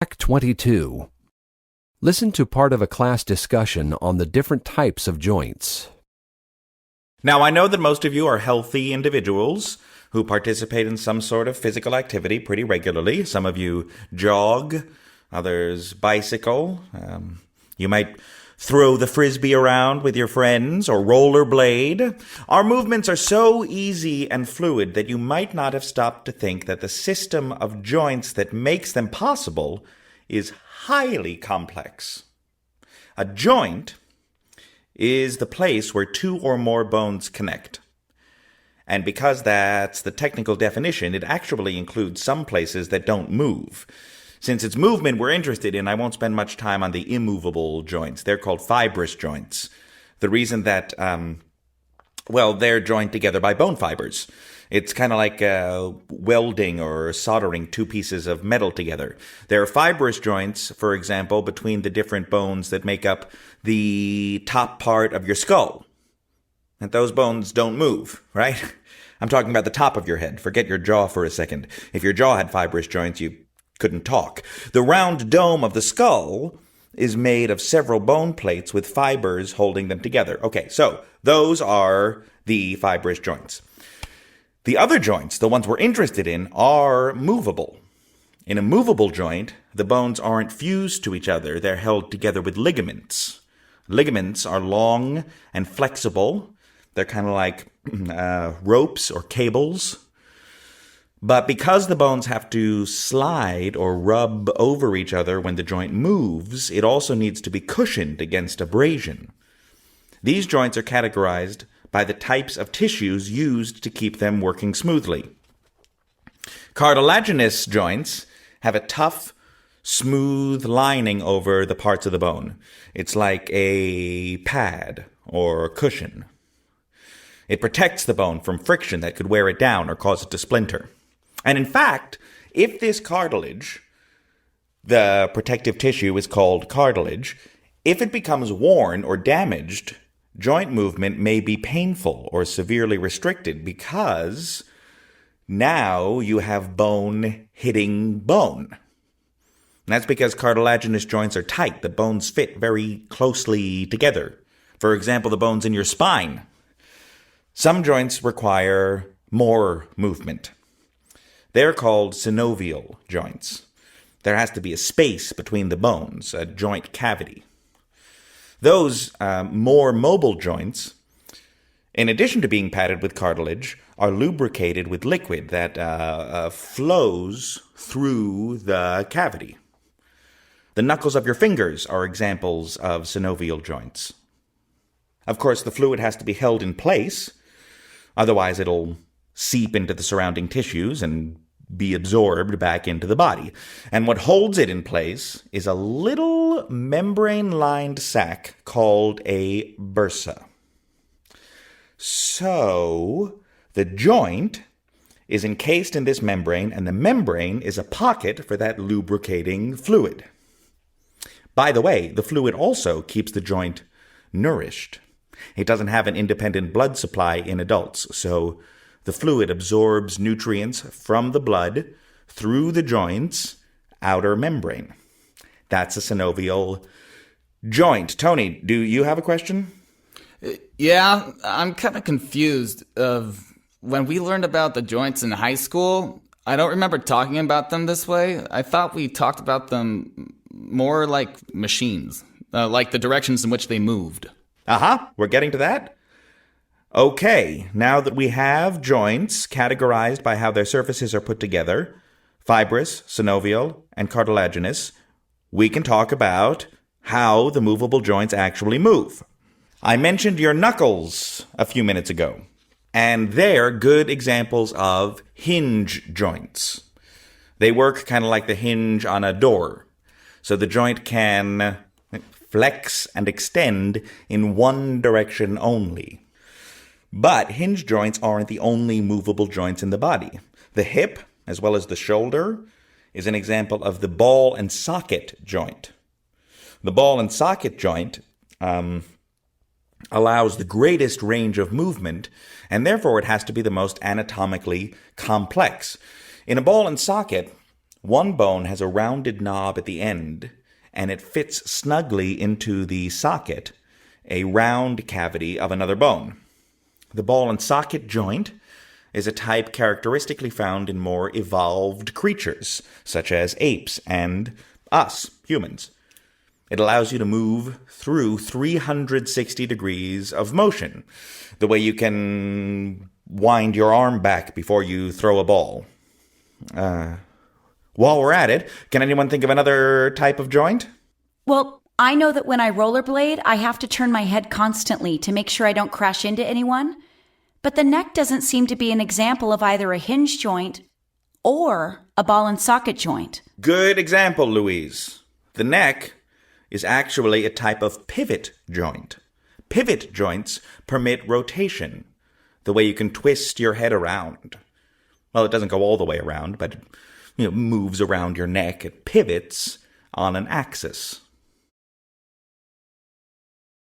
Track 22. Listen to part of a class discussion on the different types of joints. Now, I know that most of you are healthy individuals who participate in some sort of physical activity pretty regularly. Some of you jog, others bicycle. You might throw the frisbee around with your friends or rollerblade. Our movements are so easy and fluid that you might not have stopped to think that the system of joints that makes them possible is highly complex. A joint is the place where two or more bones connect. And because that's the technical definition, it actually includes some places that don't move. Since it's movement we're interested in, I won't spend much time on the immovable joints. They're called fibrous joints. The reason that, they're joined together by bone fibers. It's kind of like welding or soldering two pieces of metal together. There are fibrous joints, for example, between the different bones that make up the top part of your skull. And those bones don't move, right? I'm talking about the top of your head. Forget your jaw for a second. If your jaw had fibrous joints, you couldn't talk. The round dome of the skull is made of several bone plates with fibers holding them together. Okay, so those are the fibrous joints. The other joints, the ones we're interested in, are movable. In a movable joint, the bones aren't fused to each other. They're held together with ligaments. Ligaments are long and flexible. They're kind of like ropes or cables. But because the bones have to slide or rub over each other when the joint moves, it also needs to be cushioned against abrasion. These joints are categorized by the types of tissues used to keep them working smoothly. Cartilaginous joints have a tough, smooth lining over the parts of the bone. It's like a pad or cushion. It protects the bone from friction that could wear it down or cause it to splinter. And in fact, if this cartilage, the protective tissue is called cartilage, if it becomes worn or damaged, joint movement may be painful or severely restricted because now you have bone hitting bone. And that's because cartilaginous joints are tight. The bones fit very closely together. For example, the bones in your spine. Some joints require more movement. They're called synovial joints. There has to be a space between the bones, a joint cavity. Those more mobile joints, in addition to being padded with cartilage, are lubricated with liquid that flows through the cavity. The knuckles of your fingers are examples of synovial joints. Of course, the fluid has to be held in place, otherwise it'll seep into the surrounding tissues and be absorbed back into the body. And what holds it in place is a little membrane-lined sac called a bursa. So, the joint is encased in this membrane, and the membrane is a pocket for that lubricating fluid. By the way, the fluid also keeps the joint nourished. It doesn't have an independent blood supply in adults, so the fluid absorbs nutrients from the blood through the joint's outer membrane. That's a synovial joint. Tony, do you have a question? Yeah, I'm kind of confused. When we learned about the joints in high school, I don't remember talking about them this way. I thought we talked about them more like machines, like the directions in which they moved. We're getting to that? Okay, now that we have joints categorized by how their surfaces are put together, fibrous, synovial, and cartilaginous, we can talk about how the movable joints actually move. I mentioned your knuckles a few minutes ago, and they're good examples of hinge joints. They work kind of like the hinge on a door, so the joint can flex and extend in one direction only. But hinge joints aren't the only movable joints in the body. The hip, as well as the shoulder, is an example of the ball and socket joint. The ball and socket joint allows the greatest range of movement, and therefore it has to be the most anatomically complex. In a ball and socket, One bone has a rounded knob at the end, and it fits snugly into the socket, a round cavity of another bone. The ball and socket joint is a type characteristically found in more evolved creatures, such as apes and us, humans. It allows you to move through 360 degrees of motion, the way you can wind your arm back before you throw a ball. While we're at it, can anyone think of another type of joint? Well, I know that when I rollerblade, I have to turn my head constantly to make sure I don't crash into anyone. But the neck doesn't seem to be an example of either a hinge joint or a ball and socket joint. Good example, Louise. The neck is actually a type of pivot joint. Pivot joints permit rotation, the way you can twist your head around. Well, it doesn't go all the way around, but it moves around your neck. It pivots on an axis.